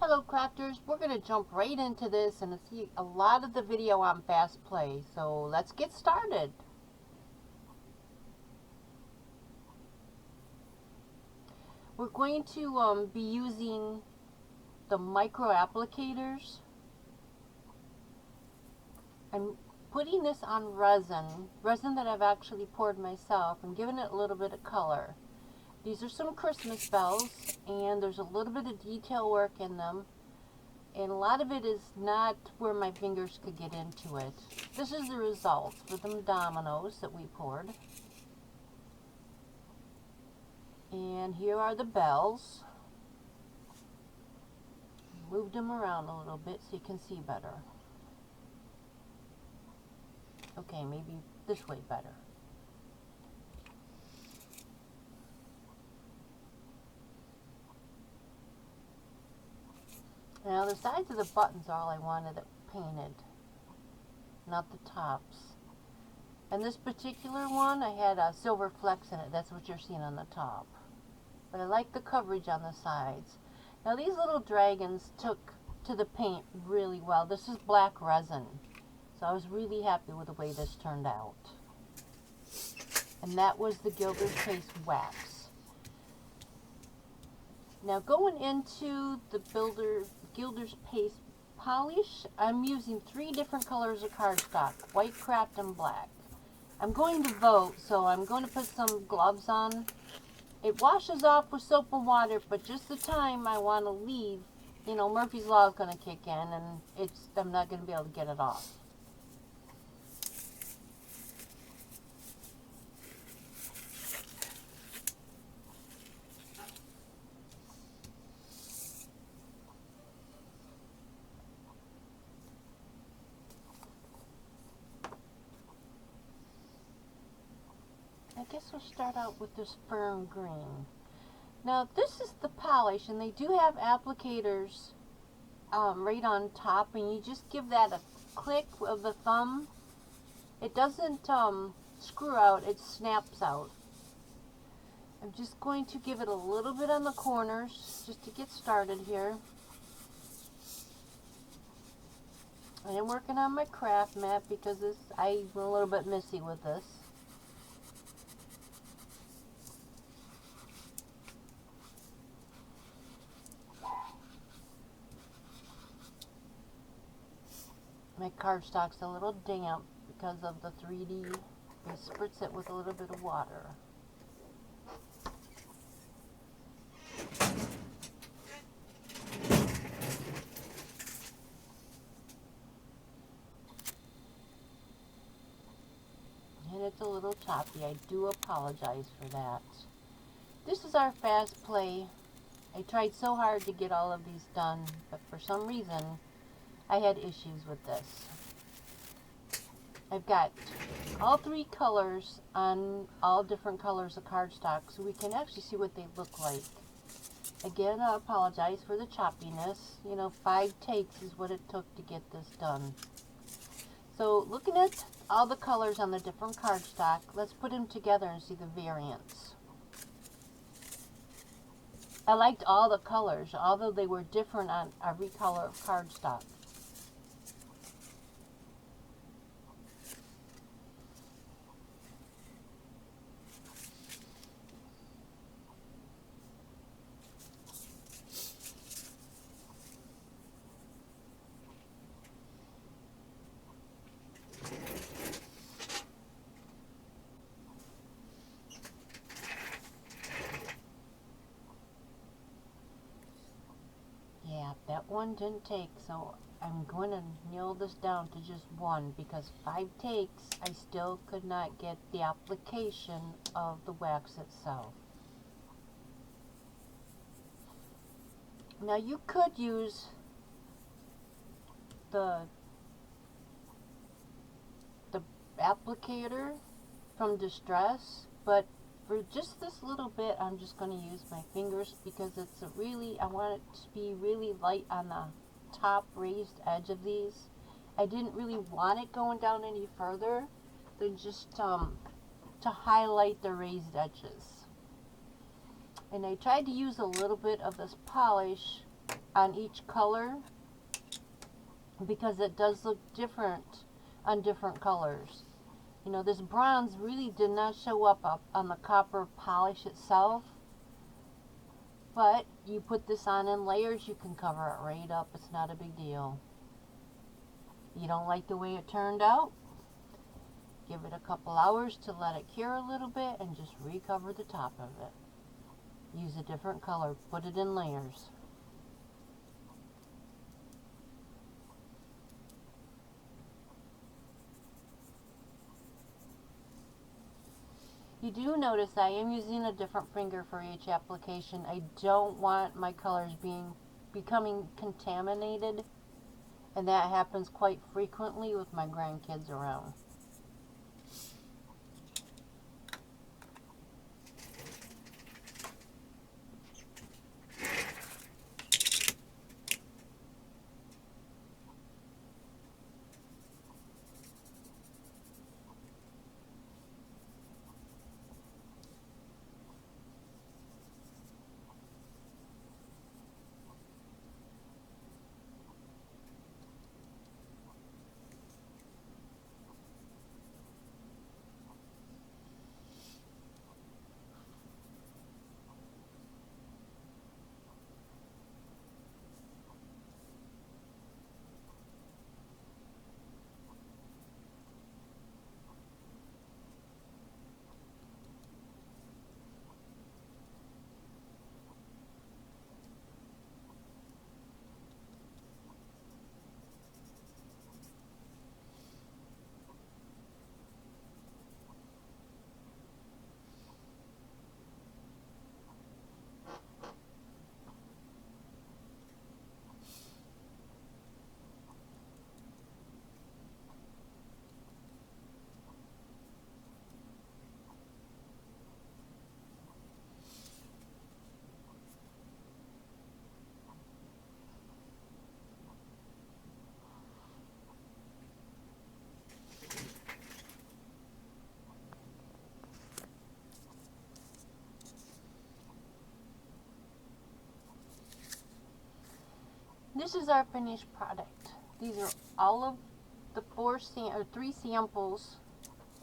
Hello crafters, we're going to jump right into this and see a lot of the video on fast play. So let's get started. We're going to be using the micro applicators. I'm putting this on resin that I've actually poured myself and given it a little bit of color. These are some Christmas bells, and there's a little bit of detail work in them, and a lot of it is not where my fingers could get into it. This is the result for them dominoes that we poured. And here are the bells. Moved them around a little bit so you can see better. Okay, maybe this way better. Now the sides of the buttons are all I wanted it painted, not the tops. And this particular one, I had silver flecks in it. That's what you're seeing on the top. But I like the coverage on the sides. Now these little dragons took to the paint really well. This is black resin, so I was really happy with the way this turned out. And that was the Gilders Paste wax. Now going into the Gilders Paste polish, I'm using 3 different colors of cardstock: white, craft, and black. I'm going to vote, so I'm going to put some gloves on. It washes off with soap and water, but just the time I want to leave, you know, Murphy's Law is going to kick in, and I'm not going to be able to get it off. I guess we'll start out with this firm green. Now this is the polish, and they do have applicators right on top, and you just give that a click of the thumb. It doesn't screw out, it snaps out. I'm just going to give it a little bit on the corners just to get started here. I am working on my craft mat because I'm a little bit messy with this. My cardstock's a little damp because of the 3D. I spritz it with a little bit of water. And it's a little choppy. I do apologize for that. This is our fast play. I tried so hard to get all of these done, but for some reason I had issues with this. I've got all 3 colors on all different colors of cardstock, so we can actually see what they look like. Again, I apologize for the choppiness. You know, 5 takes is what it took to get this done. So looking at all the colors on the different cardstock, let's put them together and see the variance. I liked all the colors, although they were different on every color of cardstock. That one didn't take, so I'm going to nail this down to just 1, because 5 takes I still could not get the application of the wax itself. Now you could use the applicator from Distress, but for just this little bit, I'm just going to use my fingers because it's I want it to be really light on the top raised edge of these. I didn't really want it going down any further than just to highlight the raised edges. And I tried to use a little bit of this polish on each color because it does look different on different colors. You know, this bronze really did not show up on the copper polish itself, but you put this on in layers, you can cover it right up. It's not a big deal. You don't like the way it turned out? Give it a couple hours to let it cure a little bit and just recover the top of it. Use a different color, put it in layers. You do notice I am using a different finger for each application. I don't want my colors becoming contaminated, and that happens quite frequently with my grandkids around. This is our finished product. These are all of the three samples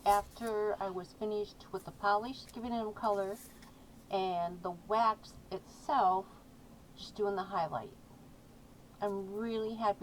after I was finished with the polish, giving them color, and the wax itself, just doing the highlight. I'm really happy